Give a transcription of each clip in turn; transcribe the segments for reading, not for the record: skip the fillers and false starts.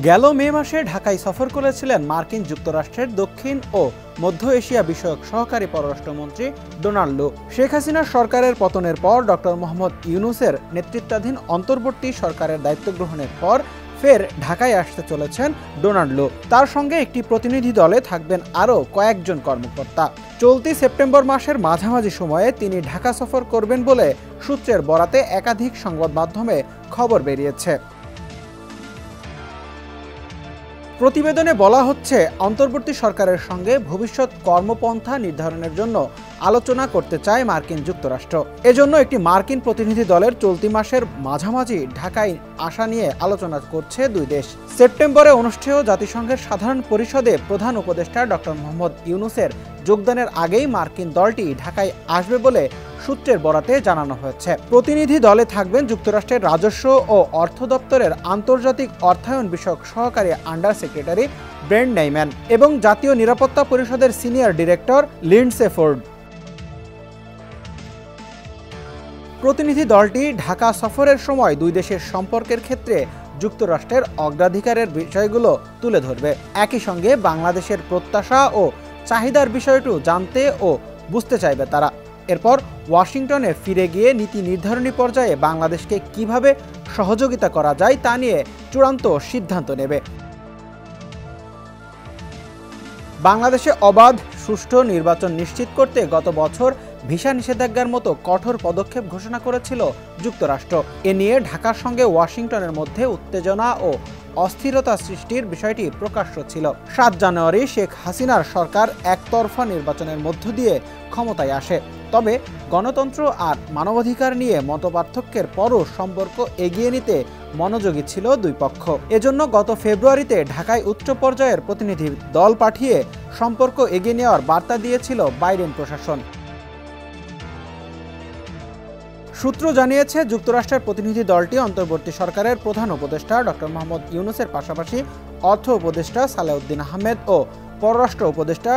গেল মে মাসে ঢাকায় সফর করেছিলেন মার্কিন যুক্তরাষ্ট্রের দক্ষিণ ও মধ্য এশিয়া বিষয়ক সহকারী পররাষ্ট্রমন্ত্রী ডোনাল্ড লু। শেখ হাসিনার সরকারের পতনের পর ডক্টর মোহাম্মদ ইউনূসের নেতৃত্বাধীন অন্তর্বর্তী সরকারের দায়িত্ব গ্রহণের পর ফের ঢাকায় আসতে চলেছেন ডোনাল্ড লু। তার সঙ্গে একটি প্রতিনিধি দলে থাকবেন আরও কয়েকজন কর্মকর্তা। চলতি সেপ্টেম্বর মাসের মাঝামাঝি সময়ে তিনি ঢাকা সফর করবেন বলে সূত্রের বরাতে একাধিক সংবাদ মাধ্যমে খবর বেরিয়েছে। প্রতিবেদনে বলা হচ্ছে, অন্তর্বর্তী সরকারের সঙ্গে ভবিষ্যৎ কর্মপন্থা নির্ধারণের জন্য আলোচনা করতে চায় মার্কিন যুক্তরাষ্ট্র। এজন্য একটি মার্কিন প্রতিনিধি দলের চলতি মাসের মাঝামাঝি ঢাকায় আসা নিয়ে আলোচনা করছে দুই দেশ। সেপ্টেম্বরে অনুষ্ঠেয় জাতিসংঘের সাধারণ পরিষদে প্রধান উপদেষ্টা ডক্টর মোহাম্মদ ইউনূসের যোগদানের আগেই মার্কিন দলটি ঢাকায় আসবে বলে সূত্রের বরাতে জানানো হয়েছে। প্রতিনিধি দলে থাকবেন যুক্তরাষ্ট্রের রাজস্ব ও অর্থ দপ্তরের আন্তর্জাতিক অর্থায়ন বিষয়ক সহকারী আন্ডার সেক্রেটারি ব্রেন্ট নেইম্যান এবং জাতীয় নিরাপত্তা পরিষদের সিনিয়র ডিরেক্টর লিন্ডসে ফোর্ড। প্রতিনিধি দলটি ঢাকা সফরের সময় দুই দেশের সম্পর্কের ক্ষেত্রে যুক্তরাষ্ট্রের অগ্রাধিকারের বিষয়গুলো তুলে ধরবে। একই সঙ্গে বাংলাদেশের প্রত্যাশা ও চাহিদার বিষয়টি জানতে ও বুঝতে চাইবে তারা। এরপর ওয়াশিংটনে ফিরে গিয়ে নীতি নির্ধারণী পর্যায়ে বাংলাদেশকে কিভাবে সহযোগিতা করা যায় তা নিয়ে চূড়ান্ত সিদ্ধান্ত নেবে। বাংলাদেশে অবাধ সুষ্ঠু নির্বাচন নিশ্চিত করতে গত বছর ভিসা নিষেধাজ্ঞার মতো কঠোর পদক্ষেপ ঘোষণা করেছিল যুক্তরাষ্ট্র। এ নিয়ে ঢাকার সঙ্গে ওয়াশিংটনের মধ্যে উত্তেজনা ও অস্থিরতা সৃষ্টির বিষয়টি প্রকাশ্য ছিল। ৭ জানুয়ারি শেখ হাসিনার সরকার একতরফা নির্বাচনের মধ্য দিয়ে ক্ষমতায় আসে। তবে গণতন্ত্র আর মানবাধিকার নিয়ে মতপার্থক্যের পরও সম্পর্ক এগিয়ে নিতে মনোযোগী ছিল দুই পক্ষ। এজন্য গত ফেব্রুয়ারিতে ঢাকায় উচ্চ পর্যায়ের প্রতিনিধি দল পাঠিয়ে সম্পর্ক এগিয়ে নেওয়ার বার্তা দিয়েছিল বাইডেন প্রশাসন। সূত্র জানিয়েছে, যুক্তরাষ্ট্রের প্রতিনিধি দলটি অন্তর্বর্তী সরকারের প্রধান উপদেষ্টা ডক্টর মোহাম্মদ ইউনূসের পাশাপাশি অর্থ উপদেষ্টা সালেউদ্দিন আহমেদ ও পররাষ্ট্র উপদেষ্টা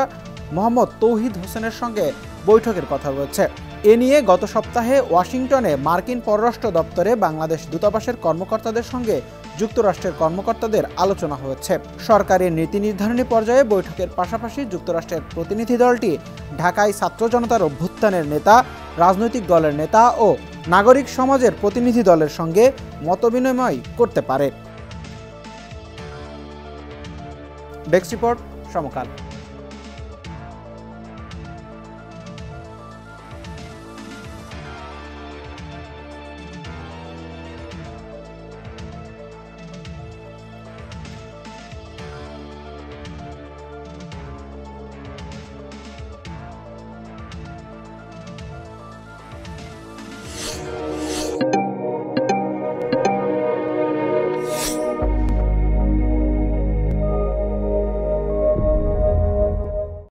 মোহাম্মদ তৌহিদ হোসেনের সঙ্গে বৈঠকের কথা রয়েছে। এ নিয়ে গত সপ্তাহে ওয়াশিংটনে মার্কিন পররাষ্ট্র দপ্তরে বাংলাদেশ দূতাবাসের কর্মকর্তাদের সঙ্গে যুক্তরাষ্ট্রের কর্মকর্তাদের আলোচনা হয়েছে। সরকারের নীতি নির্ধারণী পর্যায়ে বৈঠকের পাশাপাশি যুক্তরাষ্ট্রের প্রতিনিধি দলটি ঢাকায় ছাত্র জনতার অভ্যুত্থানের নেতা, রাজনৈতিক দলের নেতা ও নাগরিক সমাজের প্রতিনিধি দলের সঙ্গে মতবিনিময় করতে পারে। ডেস্ক রিপোর্ট, সমকাল।